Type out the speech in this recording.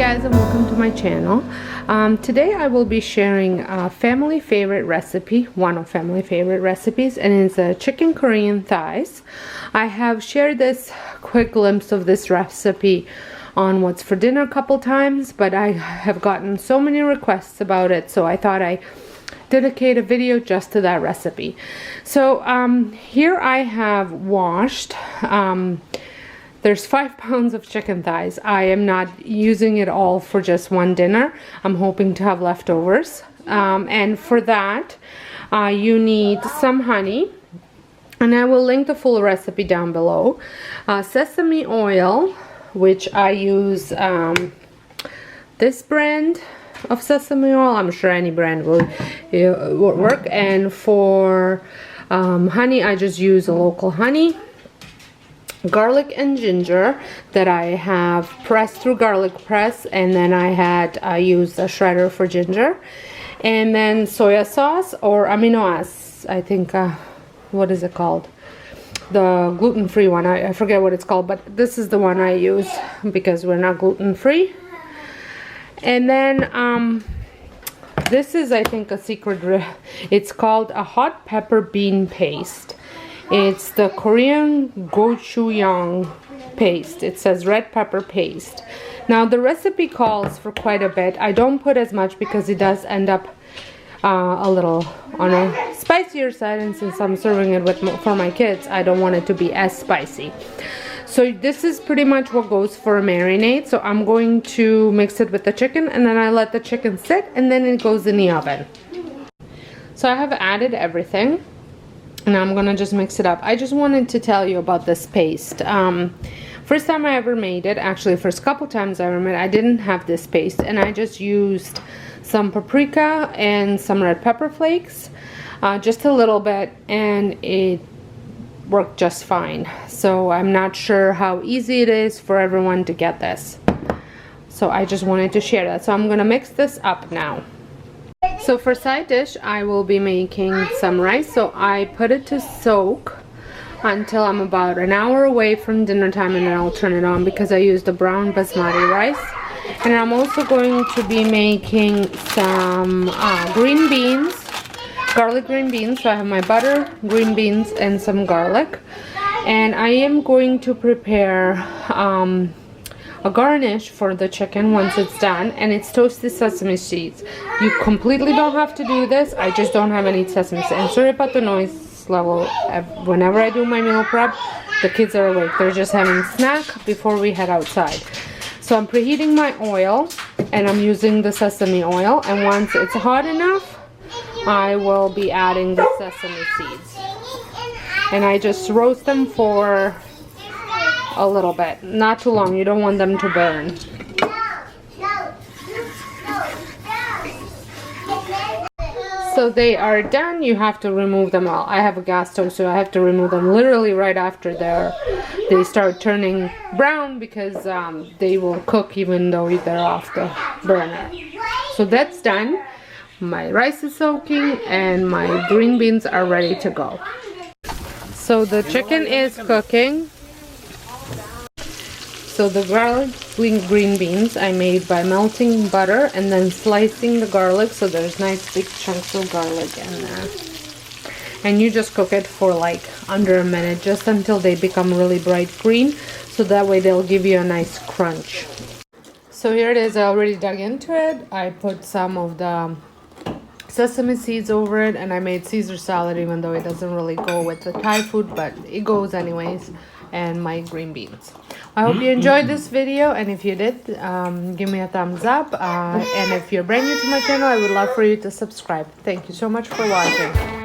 guys, and welcome to my channel. Today I will be sharing a family favorite recipe, one of family favorite recipes, and it's a chicken Korean thighs. I have shared this quick glimpse of this recipe on What's for Dinner a couple times, but I have gotten so many requests about it, so I thought I dedicate a video just to that recipe. So here I have washed there's 5 pounds of chicken thighs. I am not using it all for just one dinner. I'm hoping to have leftovers. And for that, you need some honey. And I will link the full recipe down below. Sesame oil, which I use this brand of sesame oil. I'm sure any brand will work. And for honey, I just use a local honey. Garlic and ginger that I have pressed through garlic press, and then I had used a shredder for ginger, and then soya sauce or amino acids, I think, what is it called, the gluten-free one. I forget what it's called, but this is the one I use because we're not gluten-free. And then this is, I think, a secret. It's called a hot pepper bean paste. It's the Korean gochujang paste. It says red pepper paste. Now the recipe calls for quite a bit. I don't put as much because it does end up a little on a spicier side, and since I'm serving it for my kids, I don't want it to be as spicy. So this is pretty much what goes for a marinade. So I'm going to mix it with the chicken, and then I let the chicken sit, and then it goes in the oven. So I have added everything. And I'm gonna just mix it up. I just wanted to tell you about this paste. First time I ever made it, actually first couple times I ever made it, I didn't have this paste, and I just used some paprika and some red pepper flakes, just a little bit, and it worked just fine. So I'm not sure how easy it is for everyone to get this. So I just wanted to share that. So I'm gonna mix this up now. So for side dish, I will be making some rice. So I put it to soak until I'm about an hour away from dinner time, and then I'll turn it on because I used the brown basmati rice. And I'm also going to be making some green beans, garlic green beans. So I have my butter, green beans, and some garlic. And I am going to prepare a garnish for the chicken once it's done, and it's toasted sesame seeds. You completely don't have to do this. I just don't have any sesame seeds. And sorry about the noise level. Whenever I do my meal prep, the kids are awake. They're just having a snack before we head outside. So I'm preheating my oil, and I'm using the sesame oil, and once it's hot enough, I will be adding the sesame seeds. And I just roast them for a little bit, not too long. You don't want them to burn. So they are done. You have to remove them all. I have a gas stove, so I have to remove them literally right after they start turning brown, because they will cook even though they're off the burner. So that's done. My rice is soaking and my green beans are ready to go. So the chicken is cooking. So the garlic green beans I made by melting butter and then slicing the garlic, so there's nice big chunks of garlic in there. And you just cook it for like under a minute, just until they become really bright green, so that way they'll give you a nice crunch. So here it is. I already dug into it. I put some of the sesame seeds over it, and I made Caesar salad, even though it doesn't really go with the Thai food, but it goes anyways, and my green beans. I hope you enjoyed this video, and if you did, give me a thumbs up, and if you're brand new to my channel, I would love for you to subscribe. Thank you so much for watching.